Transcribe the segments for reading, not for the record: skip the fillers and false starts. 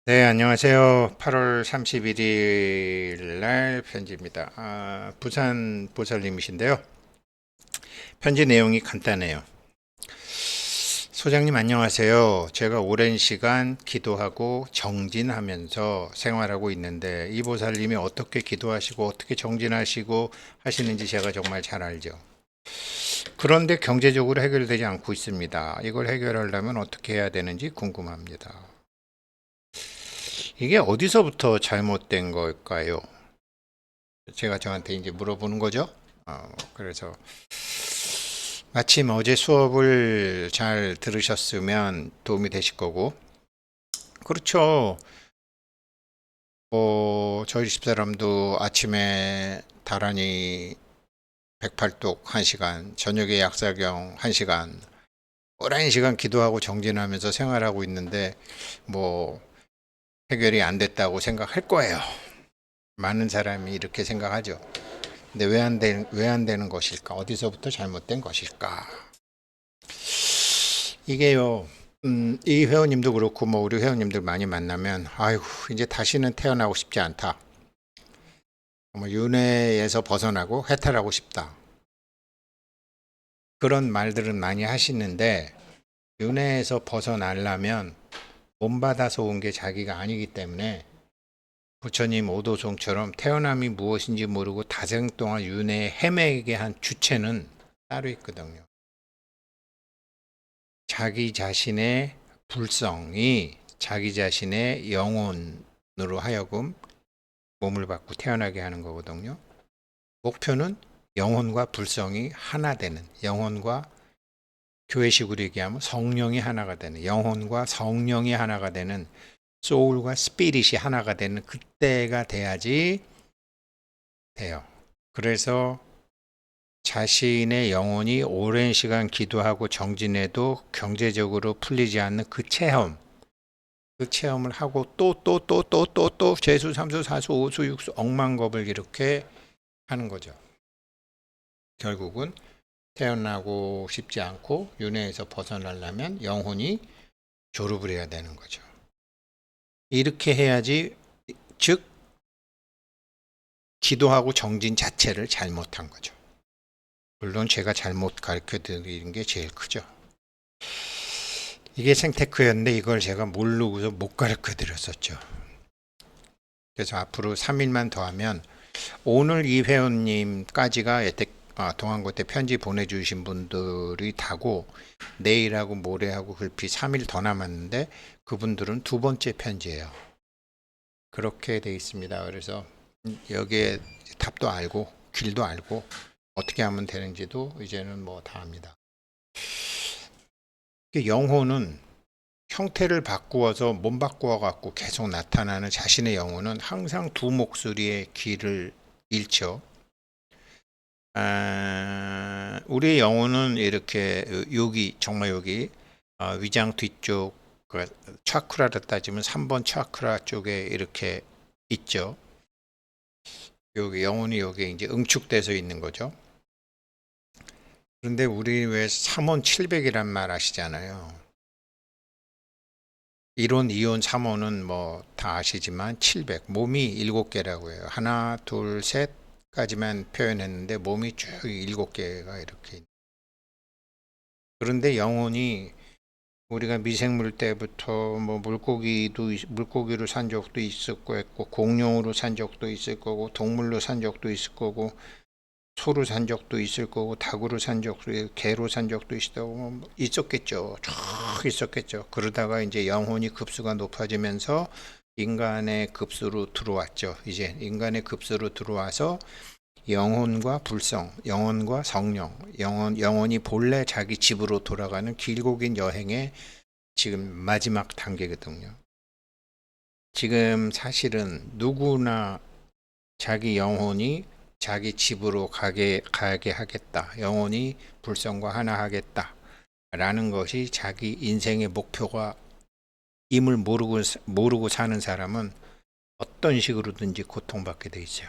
네, 안녕하세요. 8월 31일 날 편지입니다. 부산 보살님이신데요. 편지 내용이 간단해요. 소장님 안녕하세요. 제가 오랜 시간 기도하고 정진하면서 생활하고 있는데 이 보살님이 어떻게 기도하시고 어떻게 정진하시고 하시는지 제가 정말 잘 알죠. 그런데 경제적으로 해결되지 않고 있습니다. 이걸 해결하려면 어떻게 해야 되는지 궁금합니다. 이게 어디서부터 잘못된 걸까요? 제가 저한테 이제 물어보는 거죠. 그래서 마침 어제 수업을 잘 들으셨으면 도움이 되실 거고, 그렇죠. 저희 집사람도 아침에 다란히 108독 1시간, 저녁에 약사경 1시간, 오랜 시간 기도하고 정진하면서 생활하고 있는데, 뭐, 해결이 안 됐다고 생각할 거예요. 많은 사람이 이렇게 생각하죠. 근데 왜 안 되는 것일까? 어디서부터 잘못된 것일까? 이게요, 이 회원님도 그렇고, 뭐, 우리 회원님들 많이 만나면, 아이고, 이제 다시는 태어나고 싶지 않다. 뭐, 윤회에서 벗어나고 해탈하고 싶다. 그런 말들은 많이 하시는데, 윤회에서 벗어나려면 몸 받아서 온 게 자기가 아니기 때문에, 부처님 오도송처럼 태어남이 무엇인지 모르고 다생 동안 윤회에 헤매게 한 주체는 따로 있거든요. 자기 자신의 불성이 자기 자신의 영혼으로 하여금 몸을 받고 태어나게 하는 거거든요. 목표는 영혼과 불성이 하나 되는, 영혼과 교회식으로 얘기하면 성령이 하나가 되는, 영혼과 성령이 하나가 되는, 소울과 스피릿이 하나가 되는 그때가 돼야지 돼요. 그래서 자신의 영혼이 오랜 시간 기도하고 정진해도 경제적으로 풀리지 않는 그 체험을 하고 또 재수, 삼수, 사수, 오수, 육수, 억만겁을 이렇게 하는 거죠. 결국은 태어나고 싶지 않고 윤회에서 벗어나려면 영혼이 졸업을 해야 되는 거죠. 이렇게 해야지, 즉 기도하고 정진 자체를 잘못한 거죠. 물론 제가 잘못 가르쳐 드리는 게 제일 크죠. 이게 생테크였는데 이걸 제가 모르고서 못 가르쳐 드렸었죠. 그래서 앞으로 3일만 더 하면 오늘 이 회원님까지가 동안고 때 편지 보내주신 분들이 다고 내일하고 모레하고 글피 3일 더 남았는데 그분들은 두 번째 편지예요. 그렇게 돼 있습니다. 그래서 여기에 답도 알고 길도 알고 어떻게 하면 되는지도 이제는 뭐 다 압니다. 영혼은 형태를 바꾸어서 몸 바꾸어 갖고 계속 나타나는 자신의 영혼은 항상 두 목소리의 귀를 잃죠. 우리의 영혼은 이렇게 여기 정말 여기 위장 뒤쪽 그 차크라를 따지면 3번 차크라 쪽에 이렇게 있죠. 여기 영혼이 여기 이제 응축돼서 있는 거죠. 그런데 우리 왜 3원 700이란 말 아시잖아요. 1원, 2원, 3원은 뭐 다 아시지만 700, 몸이 7개라고 해요. 하나, 둘, 셋까지만 표현했는데 몸이 쭉 7개가 이렇게. 그런데 영혼이 우리가 미생물 때부터 뭐 물고기로 산 적도 있었고 했고 공룡으로 산 적도 있을 거고 동물로 산 적도 있을 거고 소로 산 적도 있을 거고 닭으로 산 적도 있고 개로 산 적도 있었겠죠. 쭉 있었겠죠. 그러다가 이제 영혼이 급수가 높아지면서 인간의 급수로 들어왔죠. 이제 인간의 급수로 들어와서 영혼과 불성, 영혼과 성령, 영혼이 본래 자기 집으로 돌아가는 길고 긴 여행의 지금 마지막 단계거든요. 지금 사실은 누구나 자기 영혼이 자기 집으로 가게 하겠다. 영혼이 불성과 하나 하겠다. 라는 것이 자기 인생의 목표가 임을 모르고 사는 사람은 어떤 식으로든지 고통받게 돼 있어요.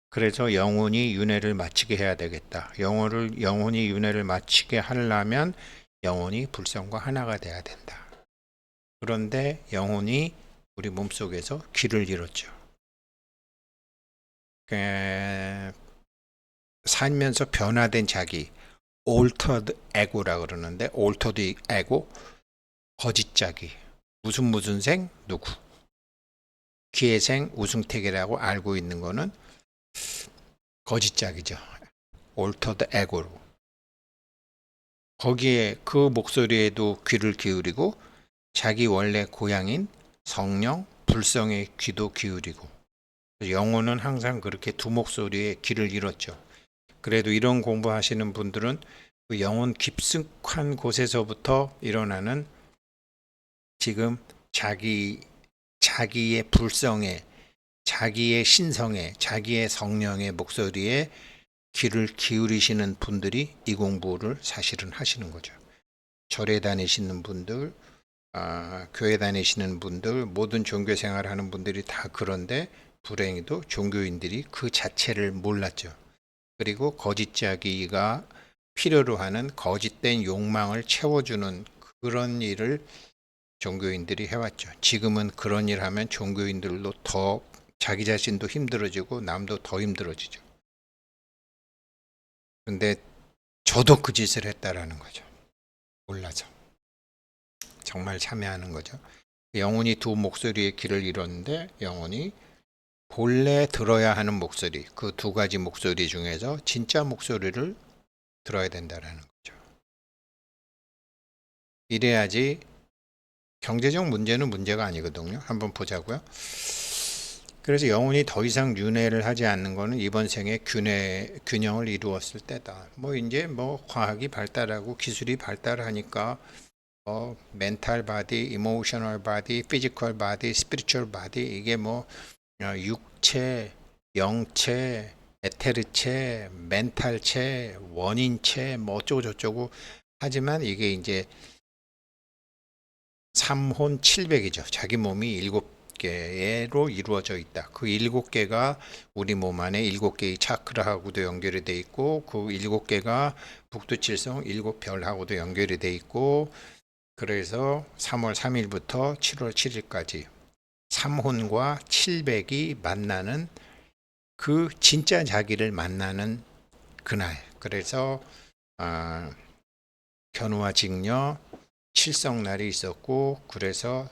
그래서 영혼이 윤회를 마치게 해야 되겠다. 영혼이 윤회를 마치게 하려면 영혼이 불성과 하나가 돼야 된다. 그런데 영혼이 우리 몸속에서 길을 잃었죠. 살면서 변화된 자기, altered ego라 그러는데, altered ego, 거짓 자기, 무슨 생 누구, 기회생 우승택이라고 알고 있는 거는 거짓 자기죠. altered ego로. 거기에 그 목소리에도 귀를 기울이고 자기 원래 고향인 성령, 불성의 귀도 기울이고, 영혼은 항상 그렇게 두 목소리에 귀를 잃었죠. 그래도 이런 공부하시는 분들은 그 영혼 깊숙한 곳에서부터 일어나는 지금 자기의 불성에, 자기의 신성에, 자기의 성령의 목소리에 귀를 기울이시는 분들이 이 공부를 사실은 하시는 거죠. 절에 다니시는 분들, 교회 다니시는 분들, 모든 종교 생활하는 분들이 다 그런데 불행히도 종교인들이 그 자체를 몰랐죠. 그리고 거짓 자기가 필요로 하는 거짓된 욕망을 채워주는 그런 일을 종교인들이 해왔죠. 지금은 그런 일 하면 종교인들도 더 자기 자신도 힘들어지고 남도 더 힘들어지죠. 근데 저도 그 짓을 했다라는 거죠. 몰라서. 정말 참여하는 거죠. 영혼이 두 목소리의 길을 잃었는데 영혼이 본래 들어야 하는 목소리, 그 두 가지 목소리 중에서 진짜 목소리를 들어야 된다라는 거죠. 이래야지. 경제적 문제는 문제가 아니거든요. 한번 보자고요. 그래서 영혼이 더 이상 윤회를 하지 않는 것은 이번 생에 균형을 이루었을 때다. 이제 과학이 발달하고 기술이 발달하니까 멘탈 바디, 이모셔널 바디, 피지컬 바디, 스피리추얼 바디, 이게 육체, 영체, 에테르체, 멘탈체, 원인체, 어쩌고 저쩌고 하지만 이게 이제 3혼 7백이죠. 자기 몸이 7개로 이루어져 있다. 그 7개가 우리 몸 안에 7개의 차크라하고도 연결이 돼 있고, 그 7개가 북두칠성 7별하고도 연결이 돼 있고, 그래서 3월 3일부터 7월 7일까지 3혼과 7백이 만나는, 그 진짜 자기를 만나는 그날. 그래서 견우와 직녀 칠석날이 있었고, 그래서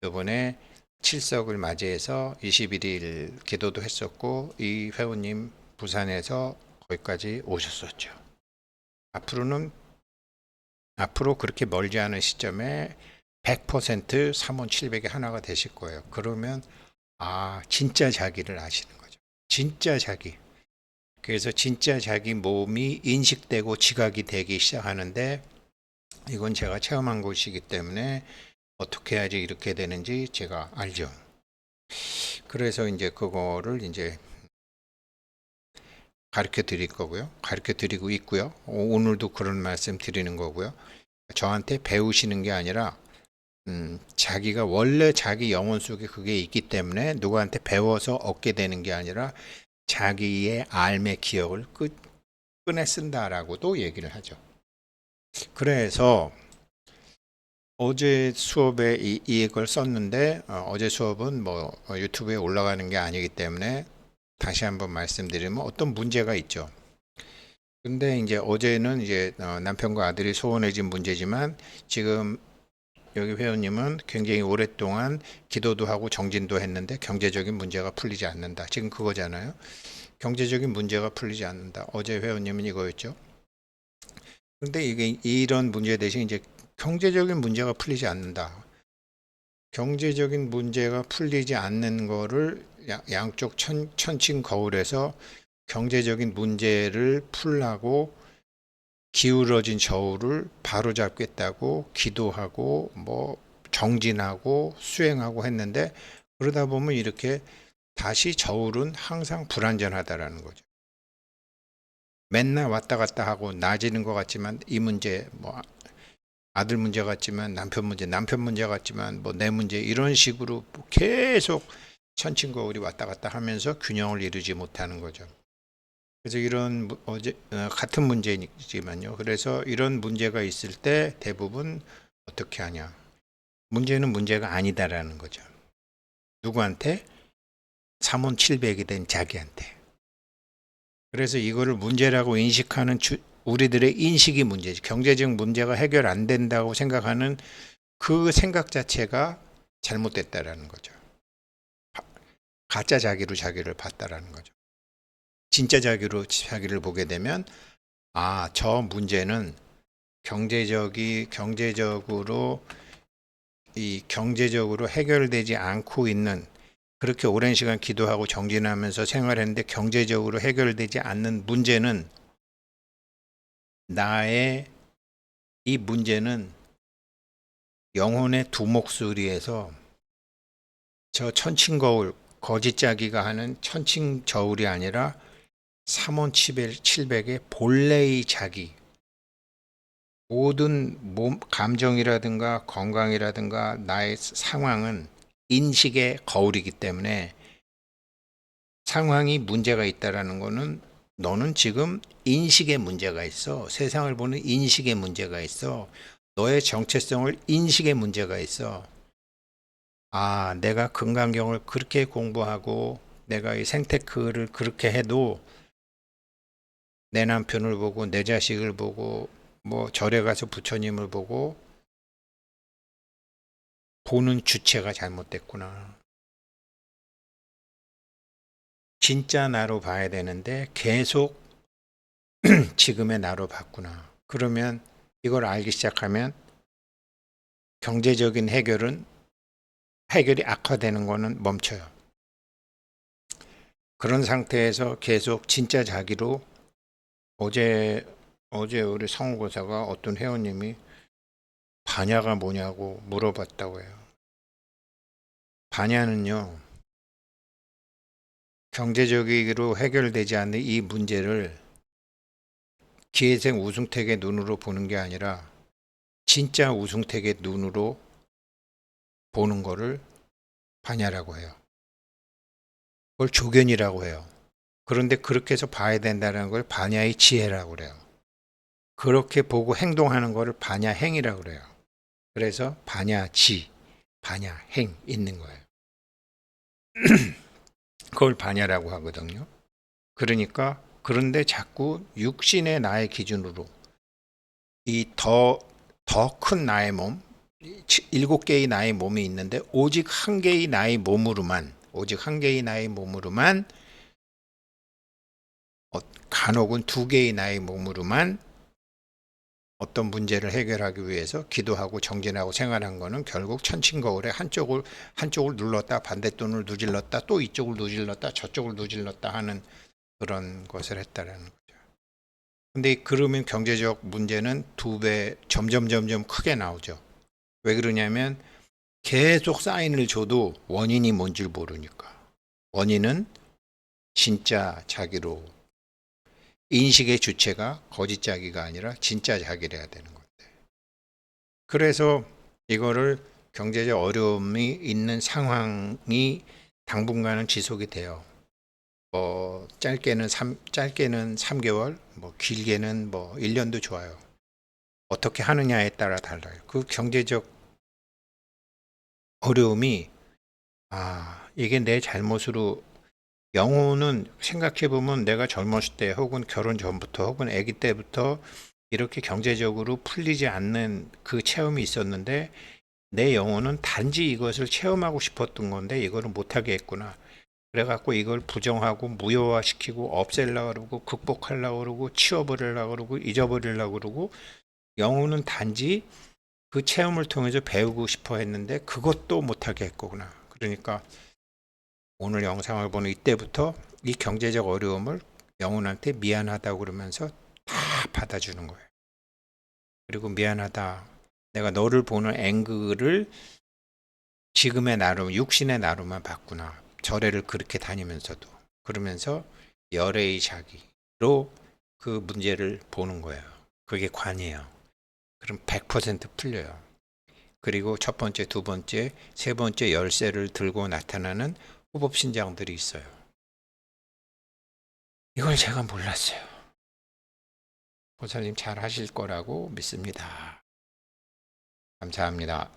이번에 칠석을 맞이해서 21일 기도도 했었고, 이 회원님 부산에서 거기까지 오셨었죠. 앞으로 그렇게 멀지 않은 시점에 100% 3원 700의 하나가 되실 거예요. 그러면 진짜 자기를 아시는 거죠. 진짜 자기. 그래서 진짜 자기 몸이 인식되고 지각이 되기 시작하는데, 이건 제가 체험한 것이기 때문에 어떻게 해야지 이렇게 되는지 제가 알죠. 그래서 이제 그거를 이제 가르쳐 드릴 거고요. 가르쳐 드리고 있고요. 오늘도 그런 말씀 드리는 거고요. 저한테 배우시는 게 아니라 자기가 원래 자기 영혼 속에 그게 있기 때문에 누구한테 배워서 얻게 되는 게 아니라 자기의 삶의 기억을 꺼내 쓴다라고도 얘기를 하죠. 그래서 어제 수업에 이걸 썼는데, 어제 수업은 유튜브에 올라가는 게 아니기 때문에 다시 한번 말씀드리면 어떤 문제가 있죠. 근데 이제 어제는 이제 남편과 아들이 소원해진 문제지만, 지금 여기 회원님은 굉장히 오랫동안 기도도 하고 정진도 했는데 경제적인 문제가 풀리지 않는다. 지금 그거잖아요. 경제적인 문제가 풀리지 않는다. 어제 회원님은 이거였죠. 근데 이게 이런 문제 대신 이제 경제적인 문제가 풀리지 않는다. 경제적인 문제가 풀리지 않는 거를 양쪽 천칭 거울에서 경제적인 문제를 풀라고 기울어진 저울을 바로잡겠다고 기도하고 정진하고 수행하고 했는데, 그러다 보면 이렇게 다시 저울은 항상 불완전하다라는 거죠. 맨날 왔다 갔다 하고 나아지는 것 같지만 이 문제, 아들 문제 같지만 남편 문제 같지만 내 문제, 이런 식으로 계속 천칭거울이 왔다 갔다 하면서 균형을 이루지 못하는 거죠. 그래서 이런 같은 문제이지만요. 그래서 이런 문제가 있을 때 대부분 어떻게 하냐? 문제는 문제가 아니다라는 거죠. 누구한테? 3원 700이 된 자기한테. 그래서 이거를 문제라고 인식하는 우리들의 인식이 문제지. 경제적 문제가 해결 안 된다고 생각하는 그 생각 자체가 잘못됐다라는 거죠. 가짜 자기로 자기를 봤다라는 거죠. 진짜 자기로 자기를 보게 되면 저 문제는 경제적으로 해결되지 않고 있는, 그렇게 오랜 시간 기도하고 정진하면서 생활했는데 경제적으로 해결되지 않는 문제는 이 문제는 영혼의 두 목소리에서 저 천칭거울 거짓자기가 하는 천칭저울이 아니라 3원 700의 본래의 자기, 모든 감정이라든가 건강이라든가 나의 상황은 인식의 거울이기 때문에 상황이 문제가 있다라는 거는 너는 지금 인식에 문제가 있어. 세상을 보는 인식에 문제가 있어. 너의 정체성을 인식에 문제가 있어. 내가 금강경을 그렇게 공부하고 내가 이 생테크를 그렇게 해도 내 남편을 보고 내 자식을 보고 뭐 절에 가서 부처님을 보고 보는 주체가 잘못됐구나. 진짜 나로 봐야 되는데 계속 지금의 나로 봤구나. 그러면 이걸 알기 시작하면 경제적인 해결이 악화되는 거는 멈춰요. 그런 상태에서 계속 진짜 자기로 어제 우리 성우고사가 어떤 회원님이 반야가 뭐냐고 물어봤다고 해요. 반야는요, 경제적으로 해결되지 않는 이 문제를 기회생 우승택의 눈으로 보는 게 아니라 진짜 우승택의 눈으로 보는 거를 반야라고 해요. 그걸 조견이라고 해요. 그런데 그렇게 해서 봐야 된다는 걸 반야의 지혜라고 그래요. 그렇게 보고 행동하는 거를 반야행이라고 그래요. 그래서 반야지, 반야행 있는 거예요. 그걸 반야라고 하거든요. 그런데 자꾸 육신의 나의 기준으로 이 더 큰 나의 몸, 7개의 나의 몸이 있는데 오직 한 개의 나의 몸으로만 간혹은 2개의 나의 몸으로만 어떤 문제를 해결하기 위해서 기도하고 정진하고 생활한 거는 결국 천칭거울에 한쪽을 눌렀다 반대손을 누질렀다 또 이쪽을 누질렀다 저쪽을 누질렀다 하는 그런 것을 했다라는 거죠. 근데 그러면 경제적 문제는 2배 점점 크게 나오죠. 왜 그러냐면 계속 사인을 줘도 원인이 뭔지 모르니까. 원인은 진짜 자기로, 인식의 주체가 거짓 자기가 아니라 진짜 자기래야 되는 건데. 그래서 이거를 경제적 어려움이 있는 상황이 당분간은 지속이 돼요. 짧게는 3개월, 길게는 1년도 좋아요. 어떻게 하느냐에 따라 달라요. 그 경제적 어려움이 이게 내 잘못으로, 영혼은 생각해 보면 내가 젊었을 때 혹은 결혼 전부터 혹은 아기 때부터 이렇게 경제적으로 풀리지 않는 그 체험이 있었는데 내 영혼은 단지 이것을 체험하고 싶었던 건데 이거를 못하게 했구나. 그래갖고 이걸 부정하고 무효화시키고 없애려고 그러고 극복하려고 그러고 치워버리려고 그러고 잊어버리려고 그러고, 영혼은 단지 그 체험을 통해서 배우고 싶어 했는데 그것도 못하게 했구나. 그러니까 오늘 영상을 보는 이때부터 이 경제적 어려움을 영혼한테 미안하다고 그러면서 다 받아주는 거예요. 그리고 미안하다. 내가 너를 보는 앵글을 지금의 나로, 육신의 나로만 봤구나. 절에를 그렇게 다니면서도. 그러면서 열애의 자기로 그 문제를 보는 거예요. 그게 관이에요. 그럼 100% 풀려요. 그리고 첫 번째, 두 번째, 세 번째 열쇠를 들고 나타나는 후법신장들이 있어요. 이걸 제가 몰랐어요. 보살님 잘 하실 거라고 믿습니다. 감사합니다.